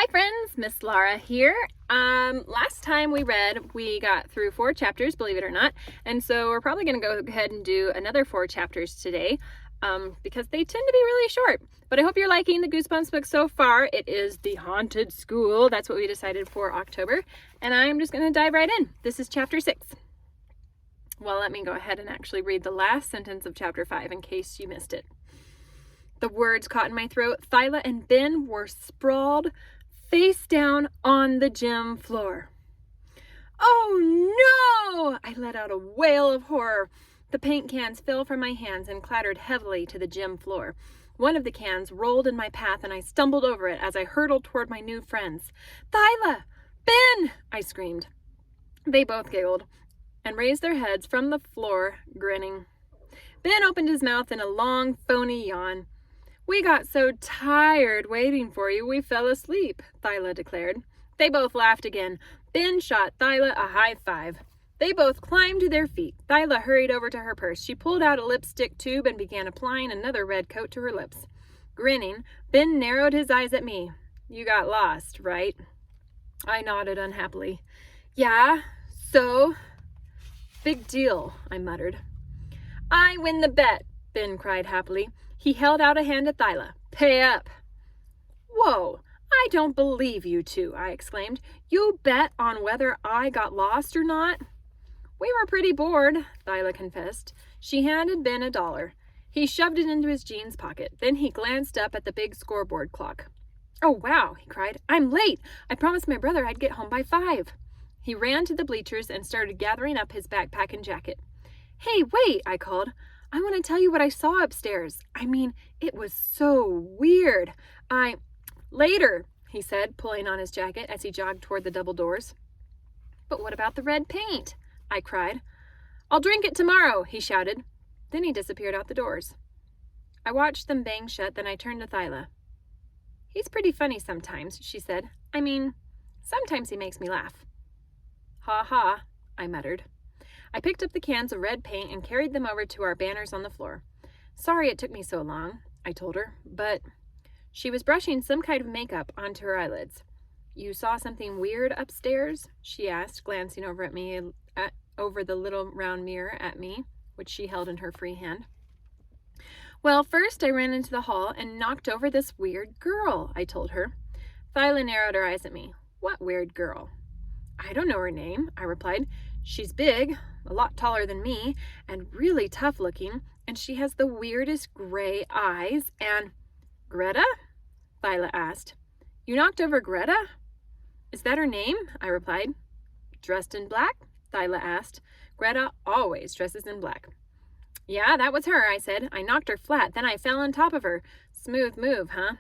Hi friends, Miss Laura here. Last time we got through 4 chapters, believe it or not, and so we're probably going to go ahead and do another 4 chapters today because they tend to be really short. But I hope you're liking the Goosebumps book so far. It is The Haunted School. That's what we decided for October, and I'm just going to dive right in. This is chapter 6. Well, let me go ahead and actually read the last sentence of chapter 5 in case you missed it. The words caught in my throat. Thyla and Ben were sprawled face down on the gym floor. "Oh no!" I let out a wail of horror. The paint cans fell from my hands and clattered heavily to the gym floor. One of the cans rolled in my path and I stumbled over it as I hurtled toward my new friends. "Thyla! Ben!" I screamed. They both giggled and raised their heads from the floor, grinning. Ben opened his mouth in a long, phony yawn. "We got so tired waiting for you, we fell asleep," Thyla declared. They both laughed again. Ben shot Thyla a high five. They both climbed to their feet. Thyla hurried over to her purse. She pulled out a lipstick tube and began applying another red coat to her lips. Grinning, Ben narrowed his eyes at me. "You got lost, right?" I nodded unhappily. "Yeah, so?" "Big deal," I muttered. "I win the bet," Ben cried happily. He held out a hand to Thyla. "Pay up." "Whoa, I don't believe you two," I exclaimed. "You bet on whether I got lost or not?" "We were pretty bored," Thyla confessed. She handed Ben $1. He shoved it into his jeans pocket. Then he glanced up at the big scoreboard clock. "Oh, wow," he cried. "I'm late. I promised my brother I'd get home by 5. He ran to the bleachers and started gathering up his backpack and jacket. "Hey, wait," I called. "I want to tell you what I saw upstairs. I mean, it was so weird. Later," he said, pulling on his jacket as he jogged toward the double doors. "But what about the red paint?" I cried. "I'll drink it tomorrow," he shouted. Then he disappeared out the doors. I watched them bang shut, then I turned to Thyla. "He's pretty funny sometimes," she said. "I mean, sometimes he makes me laugh." "Ha ha," I muttered. I picked up the cans of red paint and carried them over to our banners on the floor. "Sorry it took me so long," I told her, but she was brushing some kind of makeup onto her eyelids. "You saw something weird upstairs?" she asked, glancing over at me, over the little round mirror at me, which she held in her free hand. "Well, first I ran into the hall and knocked over this weird girl," I told her. Thyla narrowed her eyes at me. "What weird girl?" "I don't know her name," I replied. "She's big, a lot taller than me, and really tough looking, and she has the weirdest gray eyes and—" "Greta?" Thyla asked. "You knocked over Greta?" "Is that her name?" I replied. "Dressed in black?" Thyla asked. "Greta always dresses in black." "Yeah, that was her," I said. "I knocked her flat, then I fell on top of her. Smooth move, huh?"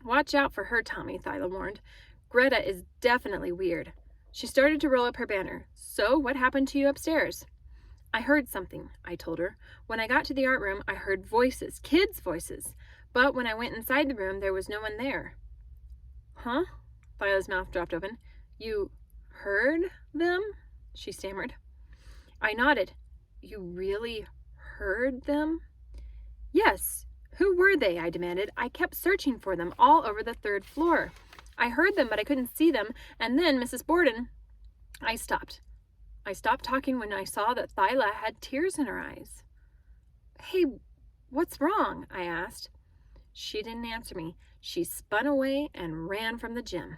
"Watch out for her, Tommy," Thyla warned. "Greta is definitely weird." She started to roll up her banner. "So, what happened to you upstairs?" "I heard something," I told her. "When I got to the art room, I heard voices, kids' voices. But when I went inside the room, there was no one there." "Huh?" Thyla's mouth dropped open. "You heard them?" she stammered. I nodded. "You really heard them?" "Yes. Who were they?" I demanded. "I kept searching for them all over the 3rd floor. I heard them, but I couldn't see them. And then, Mrs. Borden—" I stopped. I stopped talking when I saw that Thyla had tears in her eyes. "Hey, what's wrong?" I asked. She didn't answer me. She spun away and ran from the gym.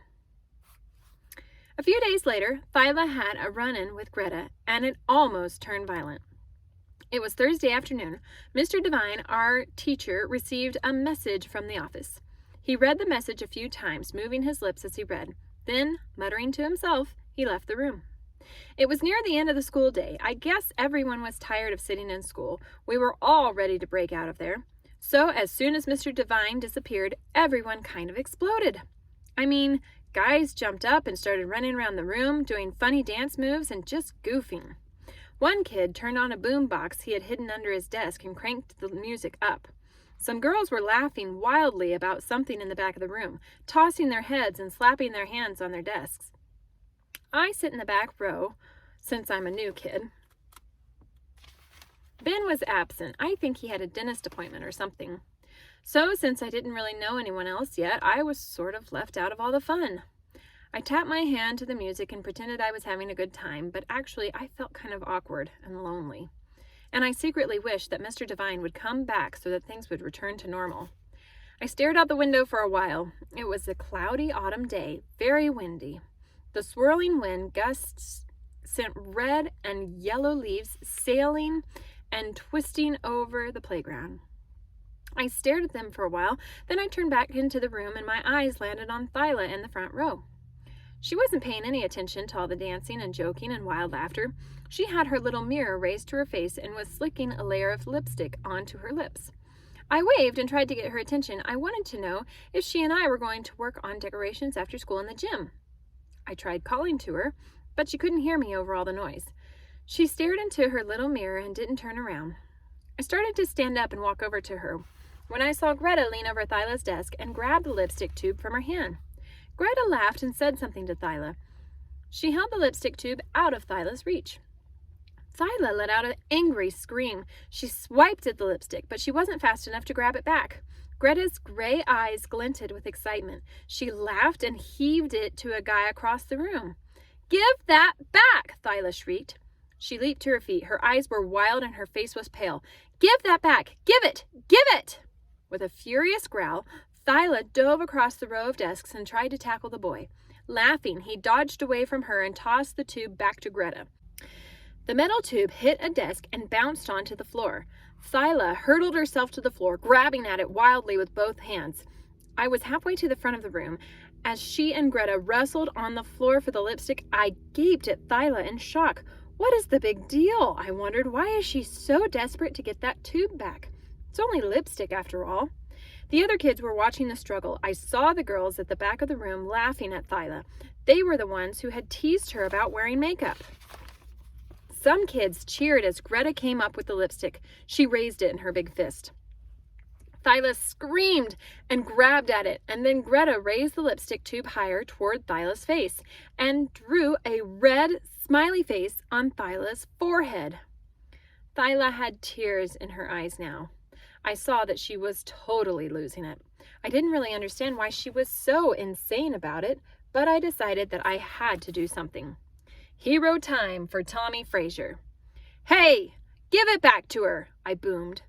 A few days later, Thyla had a run-in with Greta, and it almost turned violent. It was Thursday afternoon. Mr. Devine, our teacher, received a message from the office. He read the message a few times, moving his lips as he read. Then, muttering to himself, he left the room. It was near the end of the school day. I guess everyone was tired of sitting in school. We were all ready to break out of there. So, as soon as Mr. Devine disappeared, everyone kind of exploded. I mean, guys jumped up and started running around the room, doing funny dance moves and just goofing. One kid turned on a boom box he had hidden under his desk and cranked the music up. Some girls were laughing wildly about something in the back of the room, tossing their heads and slapping their hands on their desks. I sit in the back row, since I'm a new kid. Ben was absent. I think he had a dentist appointment or something. So, since I didn't really know anyone else yet, I was sort of left out of all the fun. I tapped my hand to the music and pretended I was having a good time, but actually I felt kind of awkward and lonely. And I secretly wished that Mr. Devine would come back so that things would return to normal. I stared out the window for a while. It was a cloudy autumn day, very windy. The swirling wind gusts sent red and yellow leaves sailing and twisting over the playground. I stared at them for a while, then I turned back into the room and my eyes landed on Thyla in the front row. She wasn't paying any attention to all the dancing and joking and wild laughter. She had her little mirror raised to her face and was slicking a layer of lipstick onto her lips. I waved and tried to get her attention. I wanted to know if she and I were going to work on decorations after school in the gym. I tried calling to her, but she couldn't hear me over all the noise. She stared into her little mirror and didn't turn around. I started to stand up and walk over to her when I saw Greta lean over Thyla's desk and grab the lipstick tube from her hand. Greta laughed and said something to Thyla. She held the lipstick tube out of Thyla's reach. Thyla let out an angry scream. She swiped at the lipstick, but she wasn't fast enough to grab it back. Greta's gray eyes glinted with excitement. She laughed and heaved it to a guy across the room. "Give that back!" Thyla shrieked. She leaped to her feet. Her eyes were wild and her face was pale. "Give that back! Give it! Give it!" With a furious growl, Thyla dove across the row of desks and tried to tackle the boy. Laughing, he dodged away from her and tossed the tube back to Greta. The metal tube hit a desk and bounced onto the floor. Thyla hurtled herself to the floor, grabbing at it wildly with both hands. I was halfway to the front of the room. As she and Greta wrestled on the floor for the lipstick, I gaped at Thyla in shock. What is the big deal? I wondered. Why is she so desperate to get that tube back? It's only lipstick after all. The other kids were watching the struggle. I saw the girls at the back of the room laughing at Thyla. They were the ones who had teased her about wearing makeup. Some kids cheered as Greta came up with the lipstick. She raised it in her big fist. Thyla screamed and grabbed at it, and then Greta raised the lipstick tube higher toward Thyla's face and drew a red smiley face on Thyla's forehead. Thyla had tears in her eyes now. I saw that she was totally losing it. I didn't really understand why she was so insane about it, but I decided that I had to do something. Hero time for Tommy Frazier. "Hey, give it back to her," I boomed.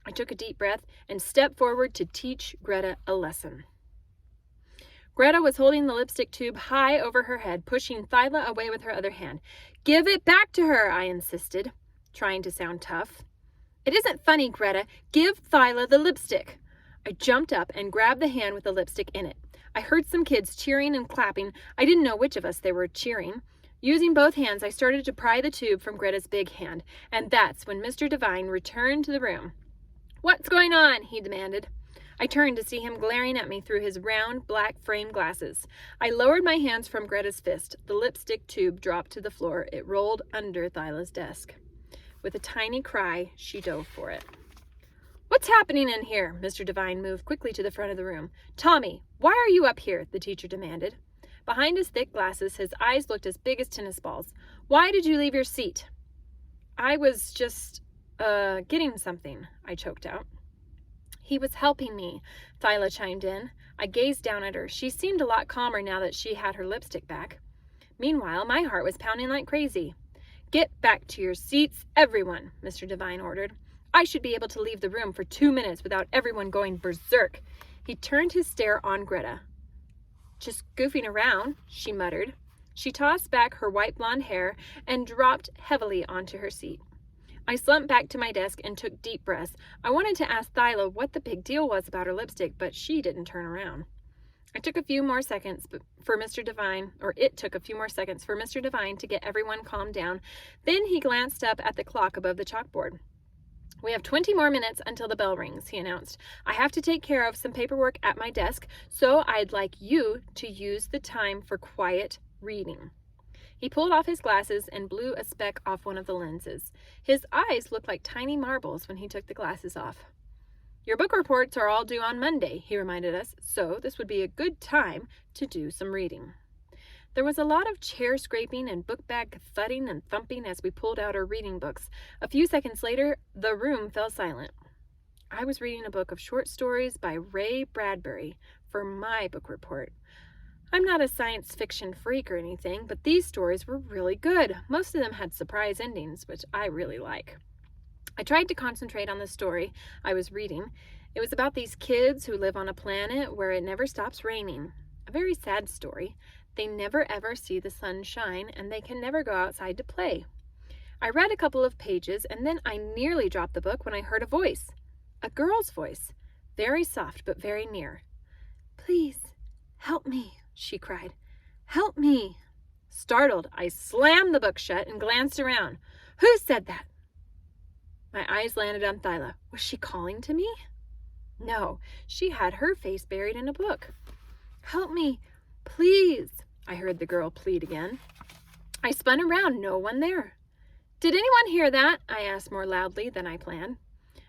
I took a deep breath and stepped forward to teach Greta a lesson. Greta was holding the lipstick tube high over her head, pushing Thyla away with her other hand. "Give it back to her," I insisted, trying to sound tough. "It isn't funny, Greta. Give Thyla the lipstick." I jumped up and grabbed the hand with the lipstick in it. I heard some kids cheering and clapping. I didn't know which of us they were cheering. Using both hands, I started to pry the tube from Greta's big hand, and that's when Mr. Devine returned to the room. "What's going on?" he demanded. I turned to see him glaring at me through his round, black frame glasses. I lowered my hands from Greta's fist. The lipstick tube dropped to the floor. It rolled under Thyla's desk. With a tiny cry, she dove for it. "What's happening in here?" Mr. Devine moved quickly to the front of the room. "Tommy, why are you up here?" the teacher demanded. Behind his thick glasses, his eyes looked as big as tennis balls. "Why did you leave your seat?" "I was just, getting something," I choked out. "He was helping me," Thyla chimed in. I gazed down at her. She seemed a lot calmer now that she had her lipstick back. Meanwhile, my heart was pounding like crazy. "Get back to your seats, everyone," Mr. Devine ordered. "I should be able to leave the room for 2 minutes without everyone going berserk." He turned his stare on Greta. "Just goofing around," she muttered. She tossed back her white blonde hair and dropped heavily onto her seat. I slumped back to my desk and took deep breaths. I wanted to ask Thyla what the big deal was about her lipstick, but she didn't turn around. It took a few more seconds for Mr. Devine to get everyone calmed down. Then he glanced up at the clock above the chalkboard. "We have 20 more minutes until the bell rings," he announced. "I have to take care of some paperwork at my desk, so I'd like you to use the time for quiet reading." He pulled off his glasses and blew a speck off one of the lenses. His eyes looked like tiny marbles when he took the glasses off. "Your book reports are all due on Monday," he reminded us, "so this would be a good time to do some reading." There was a lot of chair scraping and book bag thudding and thumping as we pulled out our reading books. A few seconds later, the room fell silent. I was reading a book of short stories by Ray Bradbury for my book report. I'm not a science fiction freak or anything, but these stories were really good. Most of them had surprise endings, which I really like. I tried to concentrate on the story I was reading. It was about these kids who live on a planet where it never stops raining. A very sad story. They never ever see the sun shine, and they can never go outside to play. I read a couple of pages, and then I nearly dropped the book when I heard a voice. A girl's voice. Very soft, but very near. "Please, help me," she cried. "Help me." Startled, I slammed the book shut and glanced around. Who said that? My eyes landed on Thyla. Was she calling to me? No, she had her face buried in a book. "Help me, please," I heard the girl plead again. I spun around, no one there. "Did anyone hear that?" I asked more loudly than I planned.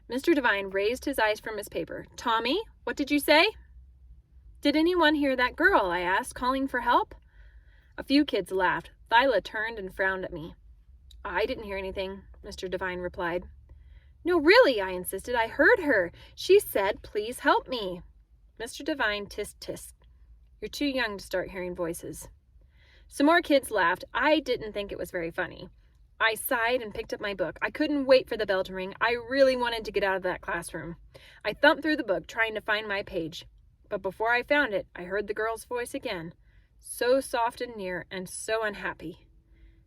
Mr. Devine raised his eyes from his paper. "Tommy, what did you say?" "Did anyone hear that girl?" I asked, calling for help. A few kids laughed. Thyla turned and frowned at me. "I didn't hear anything," Mr. Devine replied. "No, really," I insisted. "I heard her. She said, 'Please help me.'" Mr. Devine tisk-tisk. "You're too young to start hearing voices." Some more kids laughed. I didn't think it was very funny. I sighed and picked up my book. I couldn't wait for the bell to ring. I really wanted to get out of that classroom. I thumped through the book, trying to find my page. But before I found it, I heard the girl's voice again, so soft and near and so unhappy.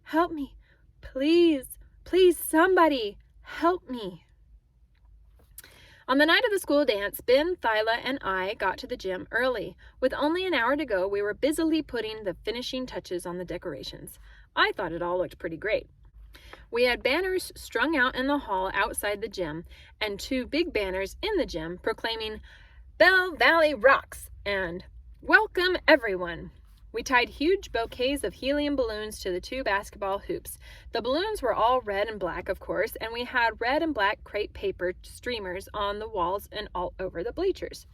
"Help me, please, please, somebody, help me." On the night of the school dance, Ben, Thyla, and I got to the gym early. With only an hour to go, we were busily putting the finishing touches on the decorations. I thought it all looked pretty great. We had banners strung out in the hall outside the gym, and 2 big banners in the gym proclaiming "Bell Valley Rocks" and "Welcome Everyone." We tied huge bouquets of helium balloons to the 2 basketball hoops. The balloons were all red and black, of course, and we had red and black crepe paper streamers on the walls and all over the bleachers.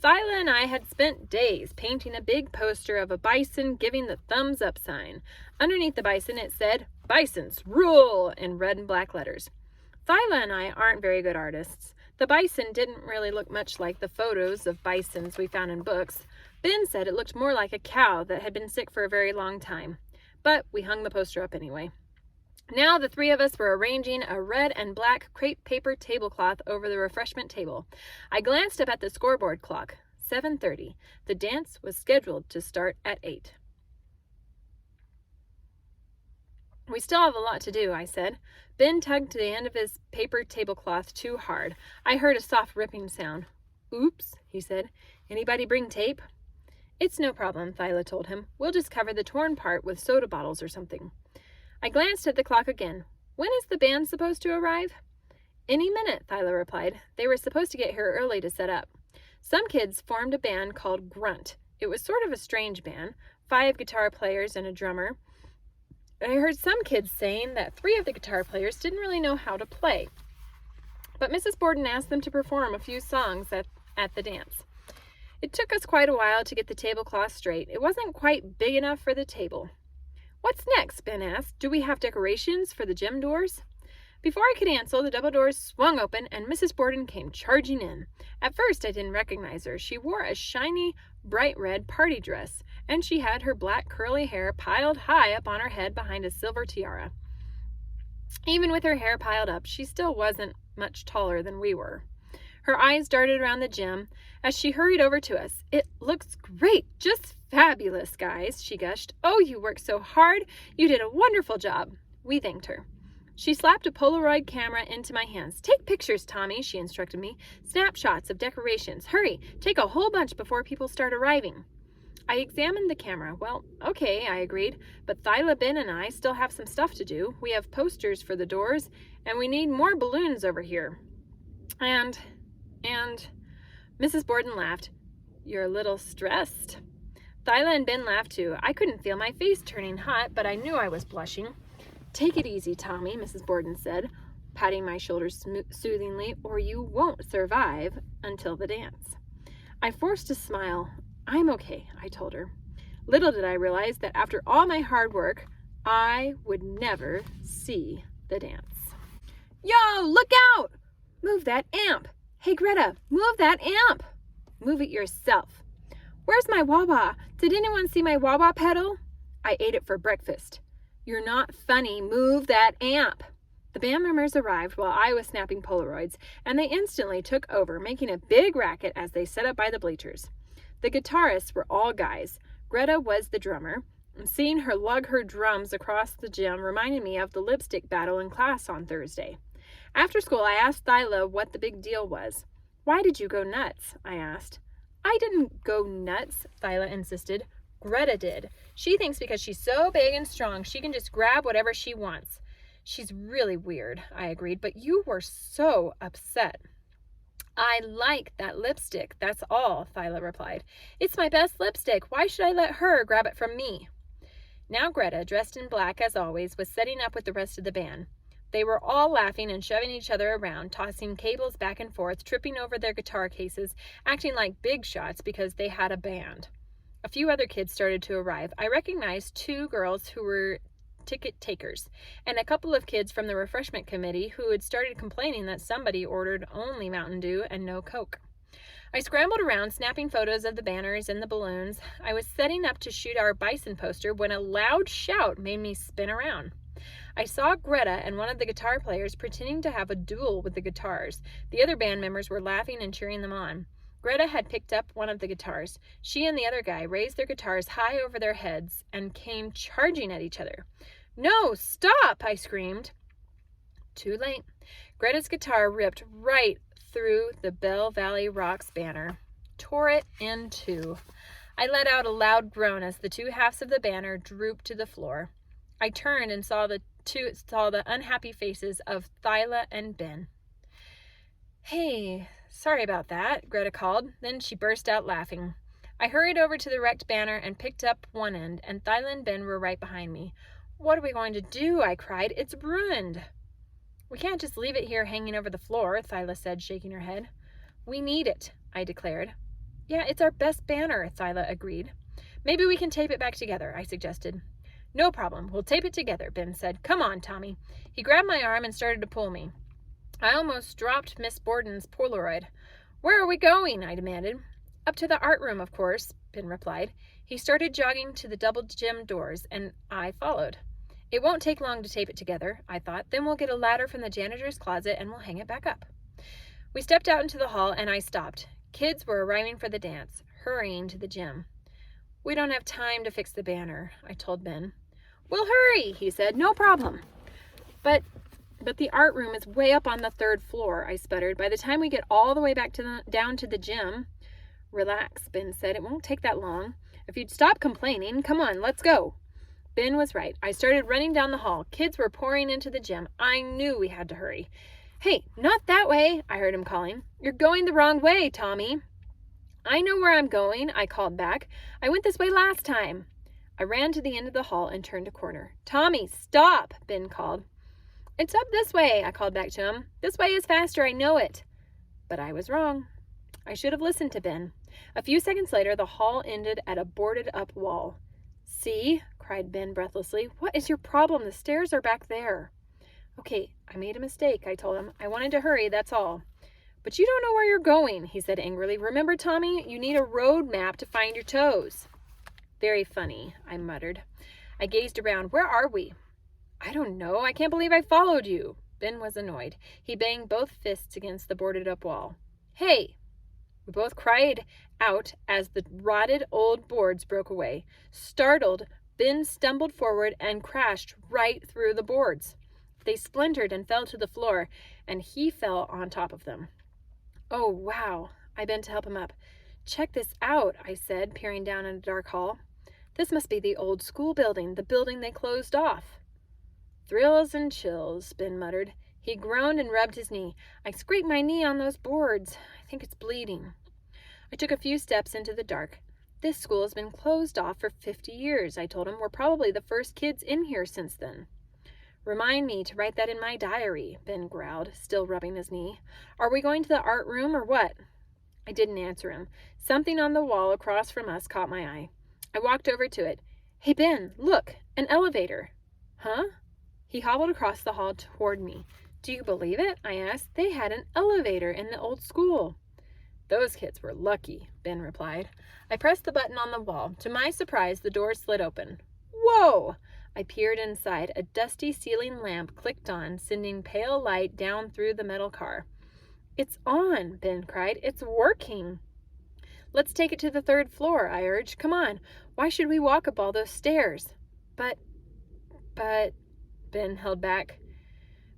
Thyla and I had spent days painting a big poster of a bison giving the thumbs up sign. Underneath the bison it said, "Bisons rule," in red and black letters. Thyla and I aren't very good artists. The bison didn't really look much like the photos of bisons we found in books. Ben said it looked more like a cow that had been sick for a very long time. But we hung the poster up anyway. Now the 3 of us were arranging a red and black crepe paper tablecloth over the refreshment table. I glanced up at the scoreboard clock. 7:30. The dance was scheduled to start at 8. "We still have a lot to do," I said. Ben tugged the end of his paper tablecloth too hard. I heard a soft ripping sound. "Oops," he said. "Anybody bring tape?" "It's no problem," Thyla told him. "We'll just cover the torn part with soda bottles or something." I glanced at the clock again. "When is the band supposed to arrive?" "Any minute," Thyla replied. "They were supposed to get here early to set up." Some kids formed a band called Grunt. It was sort of a strange band, 5 guitar players and a drummer. I heard some kids saying that 3 of the guitar players didn't really know how to play. But Mrs. Borden asked them to perform a few songs at the dance. It took us quite a while to get the tablecloth straight. It wasn't quite big enough for the table. "What's next?" Ben asked. "Do we have decorations for the gym doors?" Before I could answer, the double doors swung open and Mrs. Borden came charging in. At first, I didn't recognize her. She wore a shiny, bright red party dress, and she had her black curly hair piled high up on her head behind a silver tiara. Even with her hair piled up, she still wasn't much taller than we were. Her eyes darted around the gym as she hurried over to us. "It looks great, just fabulous, guys," she gushed. "Oh, you worked so hard. You did a wonderful job." We thanked her. She slapped a Polaroid camera into my hands. "Take pictures, Tommy," she instructed me. "Snapshots of decorations. Hurry, take a whole bunch before people start arriving." I examined the camera. "Well, okay," I agreed, "but Thyla, Ben, and I still have some stuff to do. We have posters for the doors, and we need more balloons over here. And Mrs. Borden laughed. "You're a little stressed." Thyla and Ben laughed too. I couldn't feel my face turning hot, but I knew I was blushing. "Take it easy, Tommy," Mrs. Borden said, patting my shoulders soothingly, "or you won't survive until the dance." I forced a smile. "I'm okay," I told her. Little did I realize that after all my hard work, I would never see the dance. "Yo, look out! Move that amp! Hey, Greta, move that amp. Move it yourself. Where's my wah-wah? Did anyone see my wah-wah pedal? I ate it for breakfast. You're not funny. Move that amp. The band members arrived while I was snapping Polaroids, and they instantly took over, making a big racket as they set up by the bleachers. The guitarists were all guys. Greta was the drummer, and seeing her lug her drums across the gym reminded me of the lipstick battle in class on Thursday. After school, I asked Thyla what the big deal was. Why did you go nuts? I asked. I didn't go nuts, Thyla insisted. Greta did. She thinks because she's so big and strong, she can just grab whatever she wants. She's really weird, I agreed, but you were so upset. I like that lipstick, that's all, Thyla replied. It's my best lipstick. Why should I let her grab it from me? Now Greta, dressed in black as always, was setting up with the rest of the band. They were all laughing and shoving each other around, tossing cables back and forth, tripping over their guitar cases, acting like big shots because they had a band. A few other kids started to arrive. I recognized 2 girls who were ticket takers, and a couple of kids from the refreshment committee who had started complaining that somebody ordered only Mountain Dew and no Coke. I scrambled around, snapping photos of the banners and the balloons. I was setting up to shoot our bison poster when a loud shout made me spin around. I saw Greta and one of the guitar players pretending to have a duel with the guitars. The other band members were laughing and cheering them on. Greta had picked up one of the guitars. She and the other guy raised their guitars high over their heads and came charging at each other. No, stop, I screamed. Too late. Greta's guitar ripped right through the Bell Valley Rocks banner, tore it in 2. I let out a loud groan as the 2 halves of the banner drooped to the floor. I turned and saw the unhappy faces of Thyla and Ben. Hey, sorry about that, Greta called. Then she burst out laughing. I hurried over to the wrecked banner and picked up one end, and Thyla and Ben were right behind me. What are we going to do? I cried. It's ruined. We can't just leave it here hanging over the floor, Thyla said, shaking her head. We need it, I declared. Yeah, it's our best banner, Thyla agreed. Maybe we can tape it back together, I suggested. No problem. We'll tape it together, Ben said. Come on, Tommy. He grabbed my arm and started to pull me. I almost dropped Miss Borden's Polaroid. Where are we going? I demanded. Up to the art room, of course, Ben replied. He started jogging to the double gym doors, and I followed. It won't take long to tape it together, I thought. Then we'll get a ladder from the janitor's closet and we'll hang it back up. We stepped out into the hall and I stopped. Kids were arriving for the dance, hurrying to the gym. We don't have time to fix the banner, I told Ben. We'll hurry, he said. No problem. But the art room is way up on the 3rd floor, I sputtered. By the time we get all the way back down to the gym. Relax, Ben said. It won't take that long. If you'd stop complaining, come on, let's go. Ben was right. I started running down the hall. Kids were pouring into the gym. I knew we had to hurry. Hey, not that way, I heard him calling. You're going the wrong way, Tommy. I know where I'm going, I called back. I went this way last time. I ran to the end of the hall and turned a corner. Tommy, stop, Ben called. It's up this way, I called back to him. This way is faster, I know it. But I was wrong. I should have listened to Ben. A few seconds later, the hall ended at a boarded-up wall. See? Cried Ben breathlessly. What is your problem? The stairs are back there. Okay, I made a mistake, I told him. I wanted to hurry, that's all. But you don't know where you're going, he said angrily. Remember, Tommy, you need a road map to find your toes. Very funny, I muttered. I gazed around. Where are we? I don't know. I can't believe I followed you. Ben was annoyed. He banged both fists against the boarded-up wall. Hey! We both cried out as the rotted old boards broke away. Startled, Ben stumbled forward and crashed right through the boards. They splintered and fell to the floor, and he fell on top of them. Oh, wow. I bent to help him up. Check this out, I said, peering down in a dark hall. This must be the old school building, the building they closed off. Thrills and chills, Ben muttered. He groaned and rubbed his knee. I scraped my knee on those boards. I think it's bleeding. I took a few steps into the dark. This school has been closed off for 50 years, I told him. We're probably the first kids in here since then. Remind me to write that in my diary, Ben growled, still rubbing his knee. Are we going to the art room or what? I didn't answer him. Something on the wall across from us caught my eye. I walked over to it. Hey, Ben, look, an elevator. Huh? He hobbled across the hall toward me. Do you believe it? I asked. They had an elevator in the old school. Those kids were lucky, Ben replied. I pressed the button on the wall. To my surprise, the door slid open. Whoa! I peered inside. A dusty ceiling lamp clicked on, sending pale light down through the metal car. It's on, Ben cried. It's working. Let's take it to the 3rd floor, I urged. Come on. Why should we walk up all those stairs? But, Ben held back.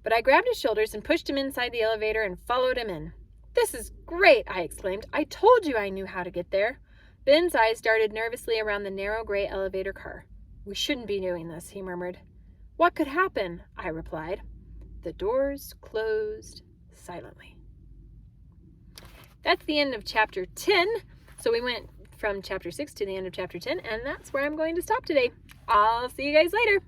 But I grabbed his shoulders and pushed him inside the elevator and followed him in. This is great, I exclaimed. I told you I knew how to get there. Ben's eyes darted nervously around the narrow gray elevator car. We shouldn't be doing this, he murmured. What could happen? I replied. The doors closed silently. That's the end of chapter 10. So we went from chapter 6 to the end of chapter 10, and that's where I'm going to stop today. I'll see you guys later.